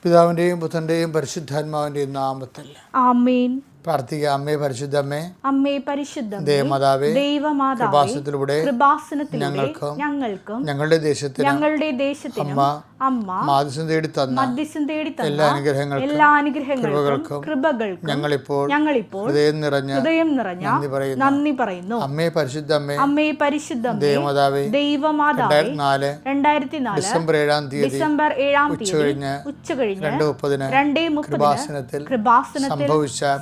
പിതാവിൻ്റെയും പുത്രൻ്റെയും പരിശുദ്ധാത്മാവിൻ്റെയും നാമത്തിൽ ആമേൻ. പ്രാർത്ഥിക്കുക. അമ്മേ പരിശുദ്ധമ്മേ, അമ്മേ പരിശുദ്ധമേ, ദൈവമാതാവേ, ദൈവമാതാവേ, കൃപാസനത്തിലൂടെ ഞങ്ങൾക്കും ഞങ്ങളുടെ ദേശത്തിനും അമ്മ മാധ്യസ്ഥം തേടി തന്ന എല്ലാ അനുഗ്രഹങ്ങൾക്കും കൃപകൾക്കും ഞങ്ങളിപ്പോൾ ഹൃദയം നിറഞ്ഞ നന്ദി പറയുന്നു. അമ്മേ പരിശുദ്ധമ്മേ, ദൈവമാതാവേ, 2004 ഡിസംബർ 7 തീയതി ഉച്ചകഴിഞ്ഞ് 2:30 കൃപാസനത്തിൽ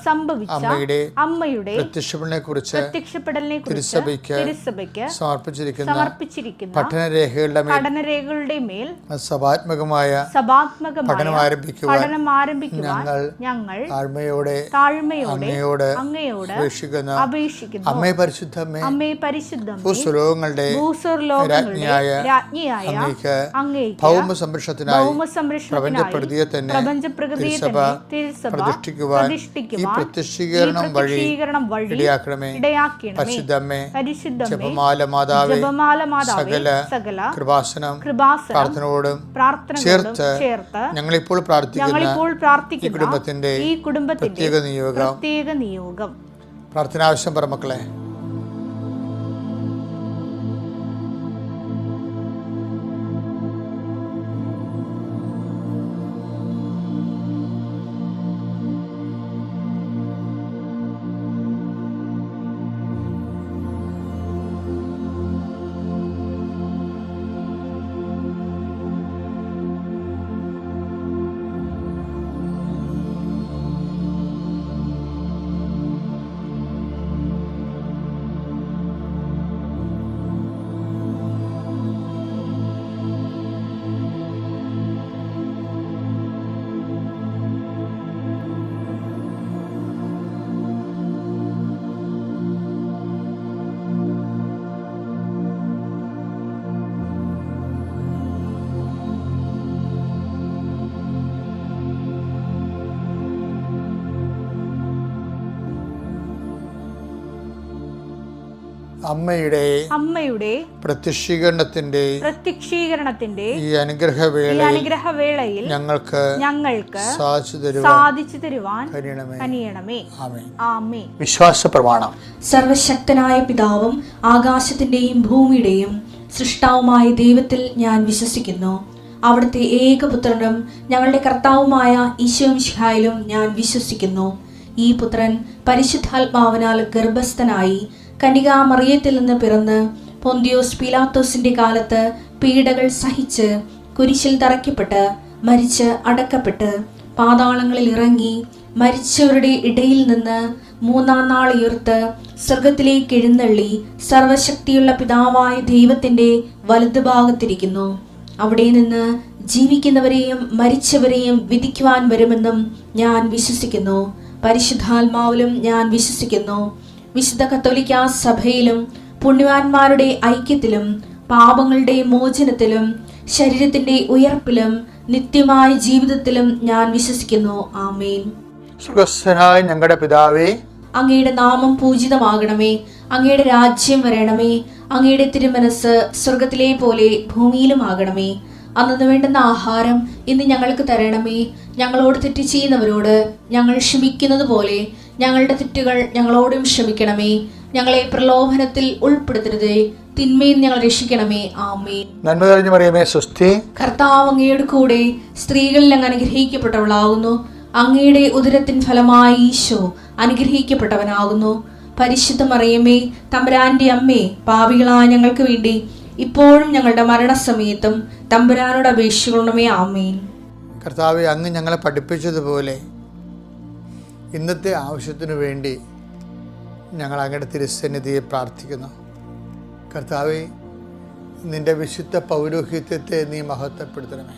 സംഭവിച്ച അമ്മയുടെ പ്രത്യക്ഷപ്പെടലിനെ കുറിച്ച് തിരുസഭയ്ക്ക് സമർപ്പിച്ചിരിക്കുന്ന പഠനരേഖകളുടെ മേൽ സഭാത്മകമായ പഠനം ആരംഭിക്കുവാൻ ഞങ്ങൾ താഴ്മയോടെ അങ്ങയോട് അപേക്ഷിക്കുന്നു. അമ്മേ പരിശുദ്ധമേ, ഭൂസ്വലോകങ്ങളുടെ രാജ്ഞിയായ അങ്ങേക്ക് ഭൗമ സംരക്ഷണത്തിനായി പ്രപഞ്ചപ്രകൃതിയെ തന്നെ തിരുസഭ പ്രതിഷ്ഠിക്കുവാൻ ഈ പ്രത്യക്ഷീകരണം വഴി ഇടയാക്കണമേ. പരിശുദ്ധമേ, ജപമാല മാതാവേ, സകല കൃപാസനം പ്രാർത്ഥനയോടും ചേർത്ത് ഞങ്ങളിപ്പോൾ പ്രാർത്ഥിക്കുന്ന ഈ കുടുംബത്തിന്റെ പ്രത്യേക നിയോഗം പ്രാർത്ഥനാവശ്യം പറ മക്കളെ. അമ്മയുടെ പ്രത്യക്ഷീകരണത്തിന്റെ ഈ അനുഗ്രഹവേളയിൽ ഞങ്ങൾക്ക് സാധിച്ചു തരുവാൻ കനിയണമേ. ആമേൻ. വിശ്വാസ പ്രമാണം. സർവശക്തനായ പിതാവും ആകാശത്തിന്റെയും ഭൂമിയുടെയും സൃഷ്ടാവുമായ ദൈവത്തിൽ ഞാൻ വിശ്വസിക്കുന്നു. അവിടുത്തെ ഏകപുത്രനും ഞങ്ങളുടെ കർത്താവുമായ ഈശോമിശിഹായിലും ഞാൻ വിശ്വസിക്കുന്നു. ഈ പുത്രൻ പരിശുദ്ധാത്മാവിനാൽ ഗർഭസ്ഥനായി കന്യകാമറിയത്തിൽ നിന്ന് പിറന്ന് പൊന്തിയോസ് പീലാത്തോസിന്റെ കാലത്ത് പീഡകൾ സഹിച്ച് കുരിശിൽ തറയ്ക്കപ്പെട്ട് മരിച്ച് അടക്കപ്പെട്ട് പാതാളങ്ങളിൽ ഇറങ്ങി മരിച്ചവരുടെ ഇടയിൽ നിന്ന് 3-ാം നാൾ ഉയർത്ത് സ്വർഗത്തിലേക്ക് എഴുന്നള്ളി സർവശക്തിയുള്ള പിതാവായ ദൈവത്തിന്റെ വലതുഭാഗത്തിരിക്കുന്നു. അവിടെ നിന്ന് ജീവിക്കുന്നവരെയും മരിച്ചവരെയും വിധിക്കുവാൻ വരുമെന്നും ഞാൻ വിശ്വസിക്കുന്നു. പരിശുദ്ധാത്മാവിലും ഞാൻ വിശ്വസിക്കുന്നു. വിശുദ്ധ കത്തോലിക്കാ സഭയിലും പുണ്യവാന്മാരുടെ ഐക്യത്തിലും പാപങ്ങളുടെ മോചനത്തിലും ശരീരത്തിന്റെ ഉയർപ്പിലും നിത്യമായ ജീവിതത്തിലും ഞാൻ വിശ്വസിക്കുന്നു. ആമേൻ. സ്വർഗ്ഗസ്ഥനായ ഞങ്ങളുടെ പിതാവേ, അങ്ങയുടെ നാമം പൂജിതമാകണമേ. അങ്ങയുടെ രാജ്യം വരണമേ. അങ്ങയുടെ തിരുമനസ് സ്വർഗത്തിലെ പോലെ ഭൂമിയിലും ആകണമേ. അന്നു വേണ്ടുന്ന ആഹാരം ഇന്ന് ഞങ്ങൾക്ക് തരണമേ. ഞങ്ങളോട് തെറ്റ് ചെയ്യുന്നവരോട് ഞങ്ങൾ ക്ഷമിക്കുന്നത് പോലെ ഞങ്ങളുടെ തെറ്റുകൾ ഞങ്ങളോടും ക്ഷമിക്കണമേ. ഞങ്ങളെ പ്രലോഭനത്തിൽ ഉൾപ്പെടുത്തരുതേ, തിന്മയിൽ ഞങ്ങൾ രക്ഷിക്കണമേ. ആമേൻ. നന്മ നിറഞ്ഞ മറിയമേ, സ്വസ്തി. കർത്താവ് അങ്ങയുടെ കൂടെ സ്ത്രീകളിൽ അങ്ങ് അനുഗ്രഹിക്കപ്പെട്ടവളാകുന്നു. അങ്ങയുടെ ഉദരത്തിൻ ഫലമായി ഈശോ അനുഗ്രഹിക്കപ്പെട്ടവനാകുന്നു. പരിശുദ്ധ മറിയമേ, തമ്പുരാന്റെ അമ്മേ, പാപികളായ ഞങ്ങൾക്ക് വേണ്ടി ഇപ്പോഴും ഞങ്ങളുടെ മരണസമയത്തും തമ്പുരാനോട് അപേക്ഷിക്കണമേ. ആമേൻ. കർത്താവേ, അങ്ങ് ഞങ്ങളെ പഠിപ്പിച്ചതുപോലെ ഇന്നത്തെ ആവശ്യത്തിനു വേണ്ടി ഞങ്ങൾ അങ്ങയുടെ തിരുസന്നിധിയെ പ്രാർത്ഥിക്കുന്നു. കർത്താവേ, നിന്റെ വിശുദ്ധ പൗരോഹിത്യത്തെ നീ മഹത്വപ്പെടുത്തണമേ.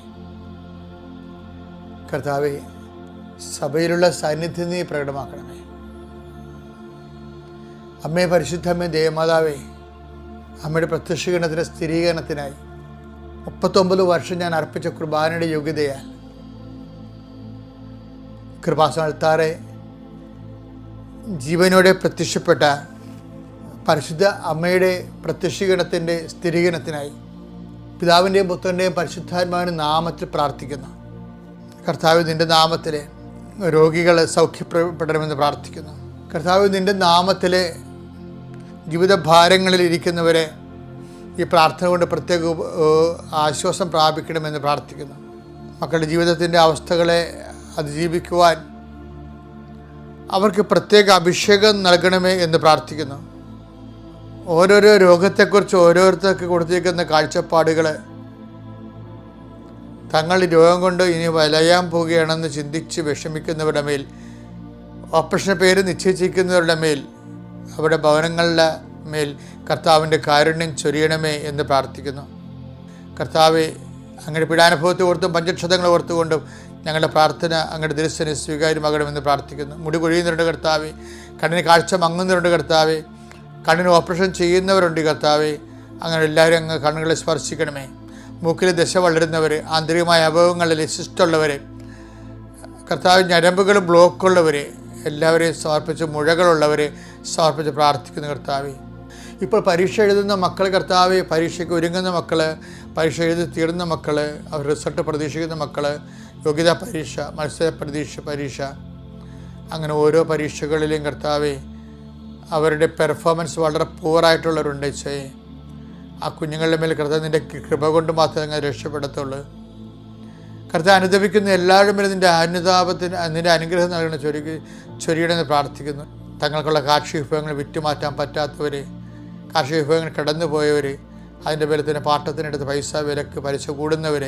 കർത്താവേ, സഭയിലുള്ള സാന്നിധ്യം നീ പ്രകടമാക്കണമേ. അമ്മേ പരിശുദ്ധമ്മേ, ദേവമാതാവേ, അമ്മയുടെ പ്രത്യക്ഷീകരണത്തിൻ്റെ സ്ഥിരീകരണത്തിനായി 39 വർഷം ഞാൻ അർപ്പിച്ച കുർബാനയുടെ യോഗ്യതയാൽ കൃപാസനത്താറെ ജീവനോടെ പ്രത്യക്ഷപ്പെട്ട പരിശുദ്ധ അമ്മയുടെ പ്രത്യക്ഷീകരണത്തിൻ്റെ സ്ഥിരീകരണത്തിനായി പിതാവിൻ്റെയും പുത്രൻ്റെയും പരിശുദ്ധാത്മാവിൻ്റെ നാമത്തിൽ പ്രാർത്ഥിക്കുന്നു. കർത്താവ് നിൻ്റെ നാമത്തിൽ രോഗികൾ സൗഖ്യപ്പെടണമെന്ന് പ്രാർത്ഥിക്കുന്നു. കർത്താവ് നിൻ്റെ നാമത്തിൽ ജീവിത ഭാരങ്ങളിൽ ഇരിക്കുന്നവരെ ഈ പ്രാർത്ഥന കൊണ്ട് പ്രത്യേക ആശ്വാസം പ്രാപിക്കണമെന്ന് പ്രാർത്ഥിക്കുന്നു. മക്കളുടെ ജീവിതത്തിൻ്റെ അവസ്ഥകളെ അതിജീവിക്കുവാൻ അവർക്ക് പ്രത്യേക അഭിഷേകം നൽകണമേ എന്ന് പ്രാർത്ഥിക്കുന്നു. ഓരോരോ രോഗത്തെക്കുറിച്ച് ഓരോരുത്തർക്ക് കൊടുത്തിരിക്കുന്ന കാഴ്ചപ്പാടുകൾ തങ്ങൾ രോഗം കൊണ്ട് ഇനി വലയാൻ പോവുകയാണെന്ന് ചിന്തിച്ച് വിഷമിക്കുന്നവരുടെ മേൽ, ഓപ്പറേഷന് പേര് നിശ്ചയിച്ചിരിക്കുന്നവരുടെ മേൽ, അവരുടെ ഭവനങ്ങളുടെ മേൽ കർത്താവിൻ്റെ കാരുണ്യം ചൊരിയണമേ എന്ന് പ്രാർത്ഥിക്കുന്നു. കർത്താവെ, അങ്ങയുടെ പീഡാനുഭവത്തെ ഓർത്തും പഞ്ചക്ഷതങ്ങൾ ഓർത്തുകൊണ്ടും ഞങ്ങളുടെ പ്രാർത്ഥന അങ്ങയുടെ ദൃശ്യന് സ്വീകാര്യമാകണമെന്ന് പ്രാർത്ഥിക്കുന്നു. മുടി കൊഴിയുന്നവരുണ്ട് കർത്താവെ, കണ്ണിന് കാഴ്ച മങ്ങുന്നവരുണ്ട് കർത്താവെ, കണ്ണിന് ഓപ്പറേഷൻ ചെയ്യുന്നവരുണ്ട് കർത്താവെ. അങ്ങനെ എല്ലാവരും അങ്ങ് കണ്ണുകളെ സ്പർശിക്കണമേ. മൂക്കിൽ ദശ വളരുന്നവർ, ആന്തരികമായ അവയവങ്ങളിൽ ശിഷ്ടമുള്ളവർ, കർത്താവ് ഞരമ്പുകൾ ബ്ലോക്കുള്ളവർ എല്ലാവരെയും സമർപ്പിച്ച്, മുഴകളുള്ളവരെ സമർപ്പിച്ച് പ്രാർത്ഥിക്കുന്നു കർത്താവെ. ഇപ്പോൾ പരീക്ഷ എഴുതുന്ന മക്കൾ കർത്താവെ, പരീക്ഷയ്ക്ക് ഒരുങ്ങുന്ന മക്കൾ, പരീക്ഷ എഴുതി തീർന്ന മക്കൾ, അവർ റിസൾട്ട് പ്രതീക്ഷിക്കുന്ന മക്കൾ, യോഗ്യതാ പരീക്ഷ, മത്സര പരീക്ഷ, അങ്ങനെ ഓരോ പരീക്ഷകളിലെയും കർത്താവെ അവരുടെ പെർഫോമൻസ് വളരെ പൂറായിട്ടുള്ളവരുണ്ട്. ആ കുഞ്ഞുങ്ങളുടെ മേൽ കർത്താവ് നിൻ്റെ കൃപ കൊണ്ട് മാത്രമേ അങ്ങനെ രക്ഷപ്പെടത്തുള്ളൂ. കർത്താവ് അനുദപിക്കുന്ന എല്ലാവരും മേലും നിൻ്റെ അനുഗ്രഹം നൽകണം, ചൊരിയണമെന്ന് പ്രാർത്ഥിക്കുന്നു. തങ്ങൾക്കുള്ള കാർഷിക വിഭവങ്ങൾ വിറ്റുമാറ്റാൻ പറ്റാത്തവർ, കാർഷിക വിഭവങ്ങൾ കടന്നു പോയവർ, അതിൻ്റെ പേരിൽ തന്നെ പാട്ടത്തിനെടുത്ത് പൈസ വിലക്ക് പലിശ കൂടുന്നവർ,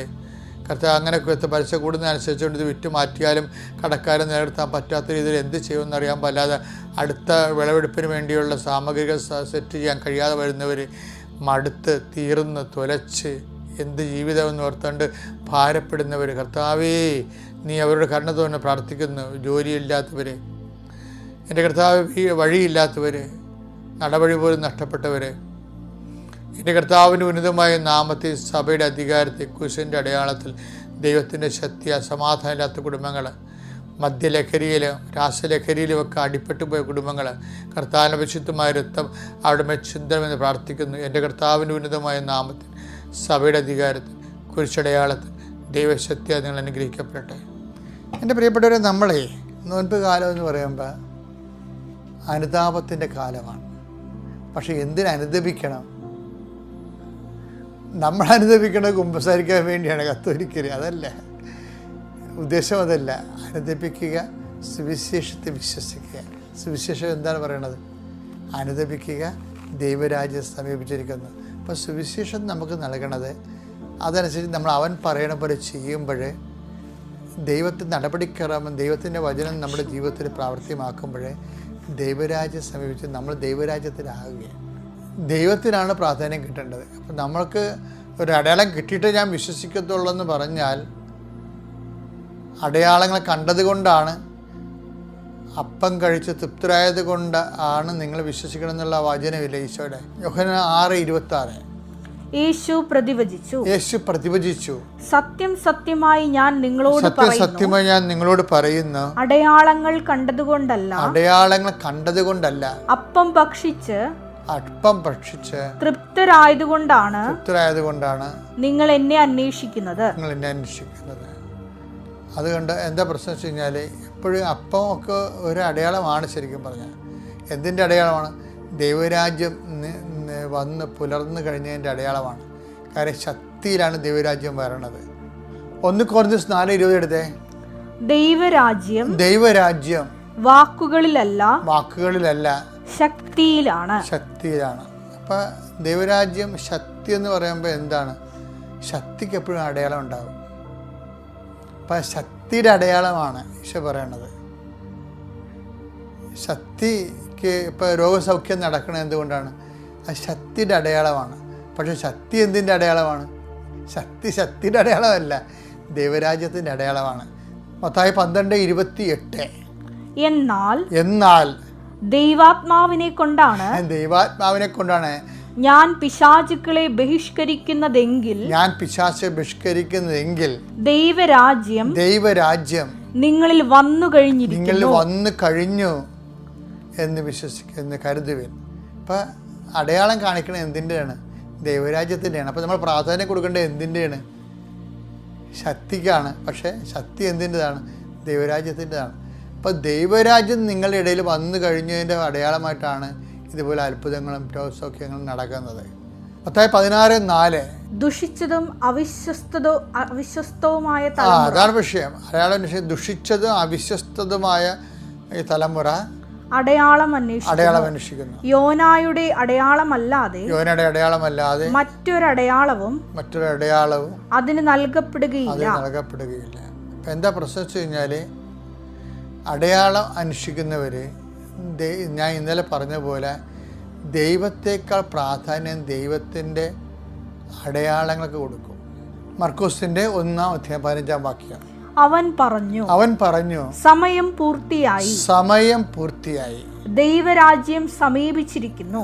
കർത്താവ് അങ്ങനെ പലിശ കൂടുന്നതനുസരിച്ചുകൊണ്ട് ഇത് വിറ്റുമാറ്റിയാലും കടക്കാരും നിലനിർത്താൻ പറ്റാത്ത രീതിയിൽ എന്ത് ചെയ്യുമെന്ന് അറിയാൻ പാടില്ലാതെ അടുത്ത വിളവെടുപ്പിന് വേണ്ടിയുള്ള സാമഗ്രികൾ സെറ്റ് ചെയ്യാൻ കഴിയാതെ വരുന്നവർ, മടുത്ത് തീർന്ന് തുലച്ച് എന്ത് ജീവിതമെന്ന് ഓർത്തുകൊണ്ട് ഭാരപ്പെടുന്നവർ, കർത്താവേ നീ അവരുടെ കരുണ തോന്നെ പ്രാർത്ഥിക്കുന്നു. ജോലിയില്ലാത്തവർ, എൻ്റെ കർത്താവ് വഴിയില്ലാത്തവർ, നടവഴി പോലും നഷ്ടപ്പെട്ടവർ, എൻ്റെ കർത്താവിൻ്റെ ഉന്നതമായ നാമത്തിൽ, സഭയുടെ അധികാരത്തിൽ, കുരിശിൻ്റെ അടയാളത്തിൽ, ദൈവത്തിൻ്റെ ശക്തി, സമാധാനമില്ലാത്ത കുടുംബങ്ങൾ, മദ്യലഹരിയിലും രാസലഹരിയിലും ഒക്കെ അടിപ്പെട്ടു പോയ കുടുംബങ്ങൾ, കർത്താവിൻ്റെ വിശുദ്ധമായ രക്തം അവിടെ മേൽ ചിന്തണമെന്ന് പ്രാർത്ഥിക്കുന്നു. എൻ്റെ കർത്താവിൻ്റെ ഉന്നതമായ നാമത്തിൽ, സഭയുടെ അധികാരത്തിൽ, കുരിശടയാളത്തിൽ ദൈവശക്തി നിങ്ങൾ അനുഗ്രഹിക്കപ്പെടട്ടെ. എൻ്റെ പ്രിയപ്പെട്ടവരെ, നമ്മളെ നോൻപ് കാലം എന്ന് പറയുമ്പോൾ അനുതാപത്തിൻ്റെ കാലമാണ്. പക്ഷേ എന്തിനനുദപിക്കണം? നമ്മൾ അനുദപിക്കണത് കുമ്പസാരിക്കാൻ വേണ്ടിയാണ്, കത്തോലിക്കര് അതല്ല ഉദ്ദേശം, അതല്ല. അനുദപിക്കുക, സുവിശേഷത്തെ വിശ്വസിക്കുക. സുവിശേഷം എന്താണ് പറയണത്? അനുദപിക്കുക, ദൈവരാജ്യം സമീപിച്ചിരിക്കുന്നു. അപ്പോൾ സുവിശേഷം നമുക്ക് നൽകണത് അതനുസരിച്ച് നമ്മൾ അവൻ പറയണ പോലെ ചെയ്യുമ്പോൾ, ദൈവത്തിൻ്റെ നടപടിക്രമം, ദൈവത്തിൻ്റെ വചനം നമ്മുടെ ജീവിതത്തിൽ പ്രാവർത്തികമാക്കുമ്പോൾ ദൈവരാജ്യം സമീപിച്ച് നമ്മൾ ദൈവരാജ്യത്തിലാകുകയാണ്. ദൈവത്തിനാണ് പ്രാധാന്യം കിട്ടേണ്ടത്. അപ്പം നമ്മൾക്ക് ഒരു അടയാളം കിട്ടിയിട്ട് ഞാൻ വിശ്വസിക്കത്തുള്ളൂ എന്ന് പറഞ്ഞാൽ, അടയാളങ്ങൾ കണ്ടതുകൊണ്ടാണ്, അപ്പം കഴിച്ച് തൃപ്തരായത് കൊണ്ട് ആണ് നിങ്ങൾ വിശ്വസിക്കണം എന്നുള്ള വചനമില്ല ഈശോയുടെ. യോഹന്നാൻ 6:26 യേശു പ്രതിവചിച്ചു, സത്യം സത്യമായി ഞാൻ നിങ്ങളോട് പറയുന്നു, അടയാളങ്ങൾ കണ്ടതുകൊണ്ടല്ല, അപ്പം ഭക്ഷിച്ച് തൃപ്തരായതുകൊണ്ടാണ് നിങ്ങൾ എന്നെ അന്വേഷിക്കുന്നത്. അതുകൊണ്ട് എന്താ പ്രശ്നം വെച്ച് കഴിഞ്ഞാൽ, എപ്പോഴും അപ്പം ഒക്കെ ഒരു അടയാളമാണ്. ശരിക്കും പറഞ്ഞാൽ എന്തിൻ്റെ അടയാളമാണ്? ദൈവരാജ്യം വന്ന് പുലർന്നു കഴിഞ്ഞതിൻ്റെ അടയാളമാണ്. കാര്യം ശക്തിയിലാണ് ദൈവരാജ്യം വരണത്. 1 കൊരിന്ത്യർ 4:20 എടുത്തേ. ദൈവരാജ്യം വാക്കുകളിലല്ല ശക്തിയിലാണ്. അപ്പം ദൈവരാജ്യം ശക്തി എന്ന് പറയുമ്പോൾ എന്താണ്? ശക്തിക്ക് എപ്പോഴും അടയാളം ഉണ്ടാകും. അപ്പം ശക്തിയുടെ അടയാളമാണ് ഈശോ പറയണത്. ശക്തിക്ക് ഇപ്പോൾ രോഗസൗഖ്യം നടക്കണത് എന്തുകൊണ്ടാണ്? അത് ശക്തിയുടെ അടയാളമാണ്. പക്ഷെ ശക്തി എന്തിൻ്റെ അടയാളമാണ്? ശക്തിയുടെ അടയാളമല്ല, ദൈവരാജ്യത്തിൻ്റെ അടയാളമാണ്. മത്തായി 12:28 എന്നാൽ ദൈവാത്മാവിനെ കൊണ്ടാണ് ഞാൻ പിശാചുക്കളെ ബഹിഷ്കരിക്കുന്നതെങ്കിൽ ദൈവരാജ്യം നിങ്ങളിൽ വന്നു കഴിഞ്ഞു എന്ന് വിശ്വസിക്കുന്ന കരുതുവിൻ. അപ്പം അടയാളം കാണിക്കണത് എന്തിൻ്റെയാണ്? ദൈവരാജ്യത്തിൻ്റെയാണ്. അപ്പം നമ്മൾ പ്രാധാന്യം കൊടുക്കേണ്ടത് എന്തിൻ്റെയാണ്? ശക്തിക്കാണ്. പക്ഷേ ശക്തി എന്തിൻ്റെതാണ്? ദൈവരാജ്യത്തിൻ്റെതാണ്. അപ്പോൾ ദൈവരാജ്യം നിങ്ങളുടെ ഇടയിൽ വന്നു കഴിഞ്ഞതിൻ്റെ അടയാളമായിട്ടാണ് ഇതുപോലെ അത്ഭുതങ്ങളും രോഗസൗഖ്യങ്ങളും നടക്കുന്നത്. മത്തായി 16:4 ദുഷിച്ചതും അവിശ്വസ്തവുമായ അതാണ് വിഷയം. അടയാളം ദുഷിച്ചതും അവിശ്വസ്തതുമായ ഈ തലമുറ അടയാളം അന്വേഷിക്കുന്നു. യോനയുടെ അടയാളമല്ലാതെ മറ്റൊരടയാളവും അതിന് നൽകപ്പെടുകയില്ല. അപ്പം എന്താ പ്രശ്നം വെച്ച് കഴിഞ്ഞാൽ, അടയാളം അന്വേഷിക്കുന്നവർ, ഞാൻ ഇന്നലെ പറഞ്ഞ പോലെ ദൈവത്തേക്കാൾ പ്രാധാന്യം ദൈവത്തിൻ്റെ അടയാളങ്ങൾക്ക് കൊടുക്കും. മർക്കോസിന്റെ 1:15 വാക്യം. അവൻ പറഞ്ഞു സമയം പൂർത്തിയായി ദൈവരാജ്യം സമീപിച്ചിരിക്കുന്നു.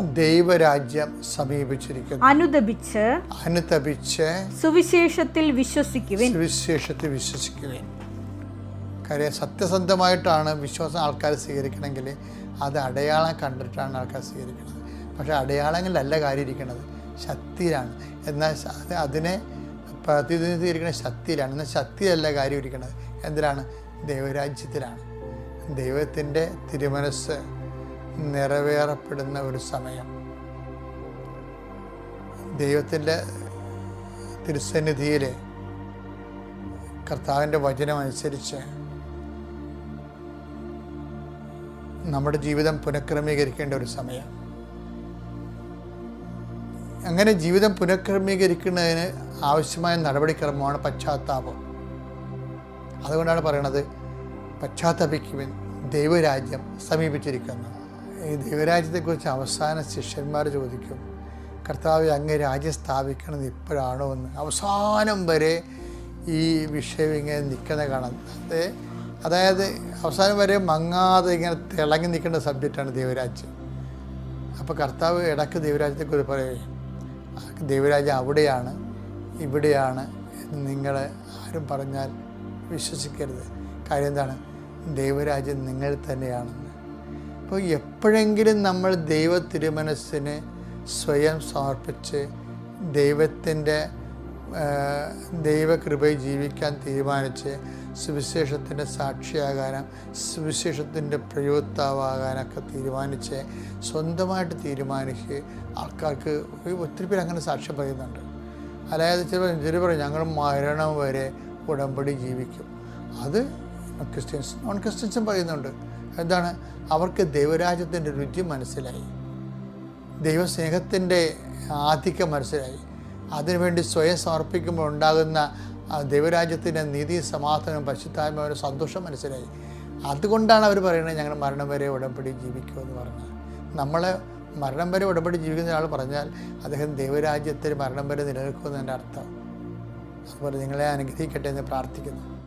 അനുതപിച്ച് സുവിശേഷത്തിൽ വിശ്വസിക്കുവിൻ. കാര്യം സത്യസന്ധമായിട്ടാണ് വിശ്വാസം ആൾക്കാർ സ്വീകരിക്കണമെങ്കിൽ അത് അടയാളം കണ്ടിട്ടാണ് ആൾക്കാർ സ്വീകരിക്കുന്നത്. പക്ഷേ അടയാളങ്ങളിലല്ല കാര്യം ഇരിക്കുന്നത്, ശക്തിയിലാണ്. എന്നാൽ അതിനെ പ്രതിനിധീകരിക്കുന്ന ശക്തിയിലാണ്. എന്നാൽ ശക്തിയല്ല കാര്യം ഇരിക്കുന്നത്. എന്തിനാണ്? ദൈവരാജ്യത്തിലാണ്. ദൈവത്തിൻ്റെ തിരുമനസ്സ് നിറവേറപ്പെടുന്ന ഒരു സമയം, ദൈവത്തിൻ്റെ തിരുസന്നിധിയിൽ കർത്താവിൻ്റെ വചനം അനുസരിച്ച് നമ്മുടെ ജീവിതം പുനഃക്രമീകരിക്കേണ്ട ഒരു സമയം. അങ്ങനെ ജീവിതം പുനഃക്രമീകരിക്കുന്നതിന് ആവശ്യമായ നടപടിക്രമമാണ് പശ്ചാത്താപം. അതുകൊണ്ടാണ് പറയണത് പശ്ചാത്തപിക്കുവിൻ, ദൈവരാജ്യം സമീപിച്ചിരിക്കുന്നു. ഈ ദൈവരാജ്യത്തെക്കുറിച്ച് അവസാന ശിഷ്യന്മാർ ചോദിക്കും, കർത്താവ് അങ്ങ് രാജ്യം സ്ഥാപിക്കണമെന്ന് ഇപ്പോഴാണോ എന്ന്. അവസാനം വരെ ഈ വിഷയം ഇങ്ങനെ നിൽക്കുന്ന കാണാം. അതായത് അവസാനം വരെ മങ്ങാതെ ഇങ്ങനെ തിളങ്ങി നിൽക്കേണ്ട സബ്ജക്റ്റാണ് ദൈവരാജ്യം. അപ്പോൾ കർത്താവ് ഇടയ്ക്ക് ദൈവരാജ്യത്തെക്കുറിച്ച് പറയുകയും, ദൈവരാജ്യം അവിടെയാണ് ഇവിടെയാണ് നിങ്ങൾ ആരും പറഞ്ഞാൽ വിശ്വസിക്കരുത്. കാര്യം എന്താണ്? ദൈവരാജ്യം നിങ്ങൾ തന്നെയാണെന്ന്. അപ്പോൾ എപ്പോഴെങ്കിലും നമ്മൾ ദൈവ തിരുമനസ്സിന് സ്വയം സമർപ്പിച്ച് ദൈവത്തിൻ്റെ ദൈവകൃപയിൽ ജീവിക്കാൻ തീരുമാനിച്ച് സുവിശേഷത്തിൻ്റെ സാക്ഷിയാകാനും സുവിശേഷത്തിൻ്റെ പ്രയോക്താവാകാനൊക്കെ തീരുമാനിച്ച് സ്വന്തമായിട്ട് തീരുമാനിച്ച് ആൾക്കാർക്ക് ഒത്തിരി പേര് അങ്ങനെ സാക്ഷ്യം പറയുന്നുണ്ട്. അതായത് ചില പറയും ഞങ്ങൾ മരണം വരെ ഉടമ്പടി ജീവിക്കും. അത് നോൺ ക്രിസ്ത്യൻസും പറയുന്നുണ്ട്. എന്താണ്? അവർക്ക് ദൈവരാജ്യത്തിൻ്റെ രുചി മനസ്സിലായി, ദൈവസ്നേഹത്തിൻ്റെ ആധിക്യം മനസ്സിലായി. അതിനുവേണ്ടി സ്വയം സമർപ്പിക്കുമ്പോൾ ഉണ്ടാകുന്ന ദൈവരാജ്യത്തിൻ്റെ നീതി, സമാധാനം, പരിശുദ്ധാത്മാവിൻ്റെ സന്തോഷം മനസ്സിലായി. അതുകൊണ്ടാണ് അവർ പറയുന്നത് ഞങ്ങൾ മരണം വരെ ഉടമ്പടി ജീവിക്കുമെന്ന് പറഞ്ഞത്. നമ്മളെ മരണം വരെ ഉടമ്പടി ജീവിക്കുന്ന ഒരാൾ പറഞ്ഞാൽ അദ്ദേഹം ദൈവരാജ്യത്തിൽ മരണം വരെ നിലനിൽക്കുമെന്നതിൻ്റെ അർത്ഥം. അതുപോലെ നിങ്ങളെ അനുഗ്രഹിക്കട്ടെ എന്ന് പ്രാർത്ഥിക്കുന്നു.